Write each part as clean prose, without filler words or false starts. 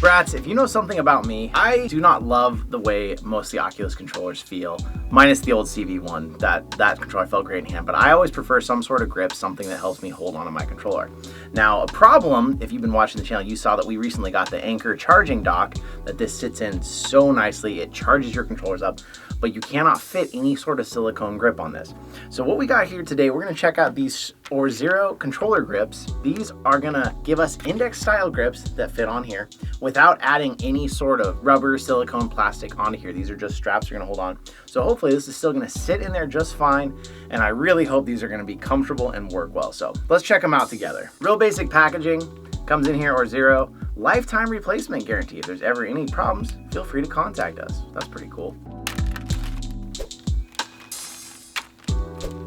JayBratts, if you know something about me, I do not love the way most of the Oculus controllers feel, minus the old CV1. That controller felt great in hand, but I always prefer some sort of grip, something that helps me hold onto my controller. Now, a problem, if you've been watching the channel, you saw that we recently got the Anker charging dock that this sits in so nicely. It charges your controllers up, but you cannot fit any sort of silicone grip on this. So what we got here today, we're gonna check out these Orzero controller grips. These are gonna give us index style grips that fit on here without adding any sort of rubber, silicone, plastic onto here. These are just straps you're gonna hold on. So hopefully this is still gonna sit in there just fine, and I really hope these are gonna be comfortable and work well. So let's check them out together. Real basic packaging, comes in here, Orzero, lifetime replacement guarantee. If there's ever any problems, feel free to contact us. That's pretty cool.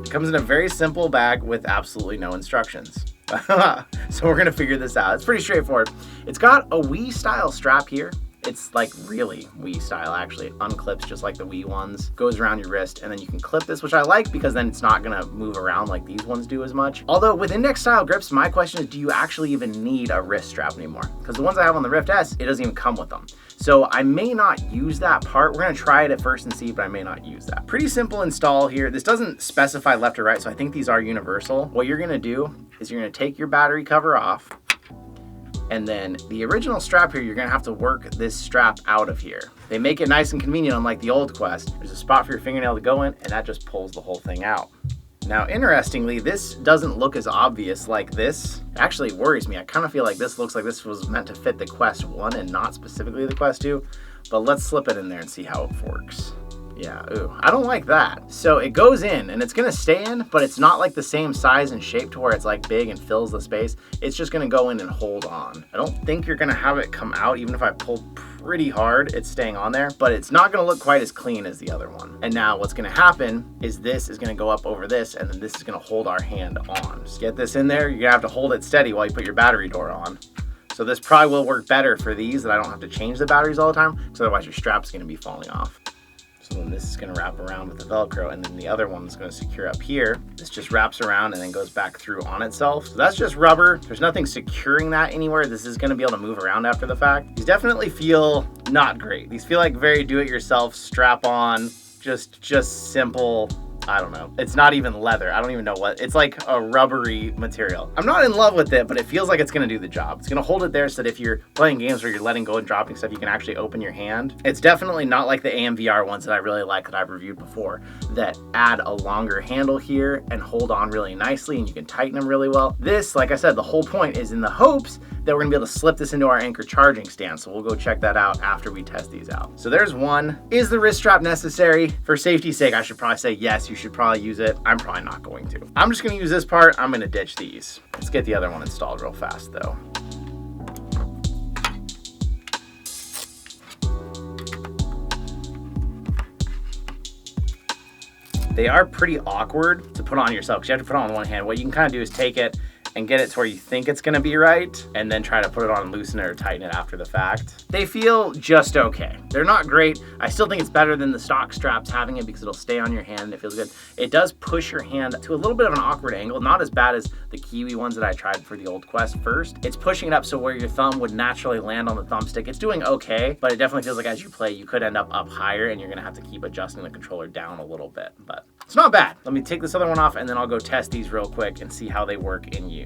Comes in a very simple bag with absolutely no instructions. So we're gonna figure this out. It's pretty straightforward. It's got a Wii style strap here. It's like really Wii style, actually. It unclips just like the Wii ones, goes around your wrist, and then you can clip this, which I like because then it's not gonna move around like these ones do as much. Although with index style grips, my question is, do you actually even need a wrist strap anymore? Because the ones I have on the Rift S, it doesn't even come with them. So I may not use that part. We're gonna try it at first and see, but I may not use that. Pretty simple install here. This doesn't specify left or right, so I think these are universal. What you're gonna do is you're gonna take your battery cover off, and then the original strap here, you're gonna have to work this strap out of here. They make it nice and convenient, unlike the old Quest. There's a spot for your fingernail to go in, and that just pulls the whole thing out. Now, interestingly, this doesn't look as obvious like this. It actually worries me. I kind of feel like this looks like this was meant to fit the Quest 1 and not specifically the Quest 2, but let's slip it in there and see how it works. Yeah, ooh, I don't like that. So it goes in and it's gonna stay in, but it's not like the same size and shape to where it's like big and fills the space. It's just gonna go in and hold on. I don't think you're gonna have it come out. Even if I pull pretty hard, it's staying on there, but it's not gonna look quite as clean as the other one. And now what's gonna happen is this is gonna go up over this, and then this is gonna hold our hand on. Just get this in there. You're gonna have to hold it steady while you put your battery door on. So this probably will work better for these, that I don't have to change the batteries all the time, because otherwise your strap's gonna be falling off. So then this is gonna wrap around with the Velcro, and then the other one is gonna secure up here. This just wraps around and then goes back through on itself. So that's just rubber. There's nothing securing that anywhere. This is gonna be able to move around after the fact. These definitely feel not great. These feel like very do-it-yourself, strap-on, just simple. I don't know. It's not even leather. I don't even know what. It's like a rubbery material. I'm not in love with it, but it feels like it's gonna do the job. It's gonna hold it there so that if you're playing games where you're letting go and dropping stuff, you can actually open your hand. It's definitely not like the AMVR ones that I really like that I've reviewed before that add a longer handle here and hold on really nicely, and you can tighten them really well. This, like I said, the whole point is in the hopes that we're gonna be able to slip this into our Anker charging stand. So we'll go check that out after we test these out. So there's one. Is the wrist strap necessary? For safety's sake, I should probably say yes, you should probably use it. I'm probably not going to. I'm just gonna use this part. I'm gonna ditch these. Let's get the other one installed real fast though. They are pretty awkward to put on yourself because you have to put it on one hand. What you can kind of do is take it and get it to where you think it's gonna be right, and then try to put it on and loosen it or tighten it after the fact. They feel just okay. They're not great. I still think it's better than the stock straps having it because it'll stay on your hand and it feels good. It does push your hand to a little bit of an awkward angle, not as bad as the Kiwi ones that I tried for the old Quest first. It's pushing it up so where your thumb would naturally land on the thumbstick. It's doing okay, but it definitely feels like as you play, you could end up higher and you're gonna have to keep adjusting the controller down a little bit, but it's not bad. Let me take this other one off and then I'll go test these real quick and see how they work in use.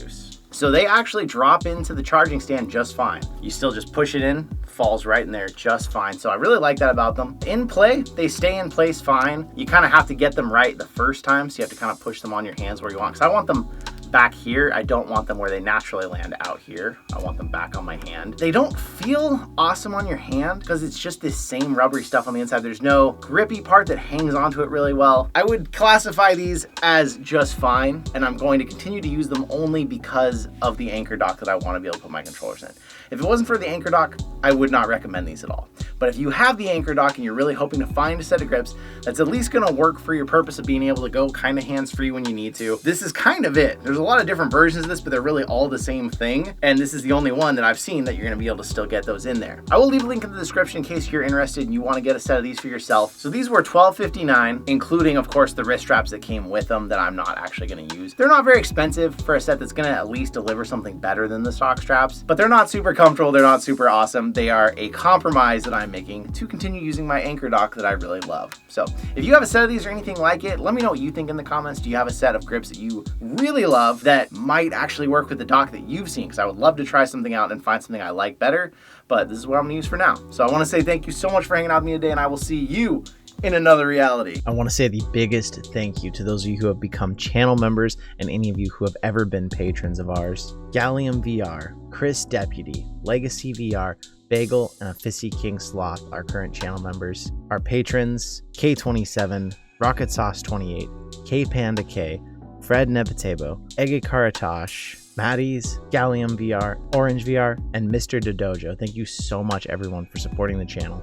So they actually drop into the charging stand just fine. You still just push it in, falls right in there just fine. So I really like that about them. In play, they stay in place fine. You kind of have to get them right the first time, so you have to kind of push them on your hands where you want. Because I want them back here. I don't want them where they naturally land out here. I want them back on my hand. They don't feel awesome on your hand because it's just this same rubbery stuff on the inside. There's no grippy part that hangs onto it really well. I would classify these as just fine, and I'm going to continue to use them only because of the Anker dock that I want to be able to put my controllers in. If it wasn't for the Anker dock, I would not recommend these at all. But if you have the Anker dock and you're really hoping to find a set of grips that's at least gonna work for your purpose of being able to go kind of hands-free when you need to, this is kind of it. There's a lot of different versions of this, but they're really all the same thing. And this is the only one that I've seen that you're gonna be able to still get those in there. I will leave a link in the description in case you're interested and you wanna get a set of these for yourself. So these were $12.59, including of course the wrist straps that came with them that I'm not actually gonna use. They're not very expensive for a set that's gonna at least deliver something better than the stock straps, but they're not super comfortable, they're not super awesome. They are a compromise that I'm making to continue using my Anker dock that I really love. So if you have a set of these or anything like it, let me know what you think in the comments. Do you have a set of grips that you really love that might actually work with the dock that you've seen? Because I would love to try something out and find something I like better, but this is what I'm gonna use for now. So I wanna say thank you so much for hanging out with me today, and I will see you in another reality. I want to say the biggest thank you to those of you who have become channel members and any of you who have ever been patrons of ours. Gallium VR, Chris Deputy, Legacy VR, Bagel, and a Fissy King Sloth are current channel members. Our patrons, K27, Rocket Sauce 28, K Panda K, Fred Nepatebo, Ege Karatosh, Maddie's, Gallium VR, Orange VR, and Mr. Dodojo. Thank you so much everyone for supporting the channel.